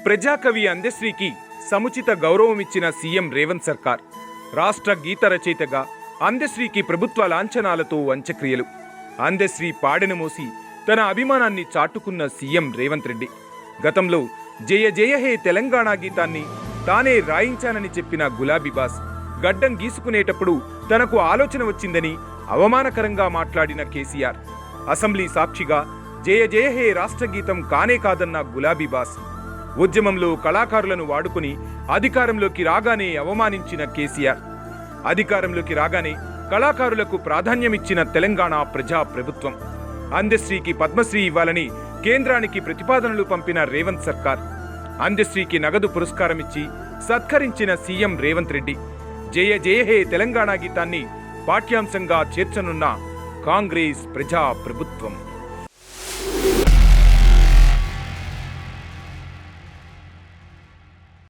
ప్రజాకవి అందశ్రీకి సముచిత గౌరవమిచ్చిన సీఎం రేవంత్ సర్కార్. రాష్ట్ర గీత రచయితగా అందశ్రీకి ప్రభుత్వ లాంఛనాలతో అంత్యక్రియలు. అందశ్రీ పాడెను మోసి తన అభిమానాన్ని చాటుకున్న సీఎం రేవంత్ రెడ్డి గతంలో జయ జయ హే తెలంగాణ గీతాన్ని తానే రాయించానని చెప్పిన గులాబీ బాస్ గడ్డం గీసుకునేటప్పుడు తనకు ఆలోచన వచ్చిందని అవమానకరంగా మాట్లాడిన కేసీఆర్, అసెంబ్లీ సాక్షిగా జయ జయ హే రాష్ట్ర గీతం కానే కాదన్న గులాబీ బాస్, ఉద్యమంలో కళాకారులను వాడుకుని అధికారంలోకి రాగానే అవమానించిన కేసీఆర్, అధికారంలోకి రాగానే కళాకారులకు ప్రాధాన్యమిచ్చిన తెలంగాణ ప్రజా ప్రభుత్వం, అందశ్రీకి పద్మశ్రీ ఇవ్వాలని కేంద్రానికి ప్రతిపాదనలు పంపిన రేవంత్ సర్కార్, అందశ్రీకి నగదు పురస్కారమిచ్చి సత్కరించిన సీఎం రేవంత్ రెడ్డి, జయ జయ హే తెలంగాణ గీతాన్ని పాఠ్యాంశంగా చేర్చనున్న కాంగ్రెస్ ప్రజా ప్రభుత్వం.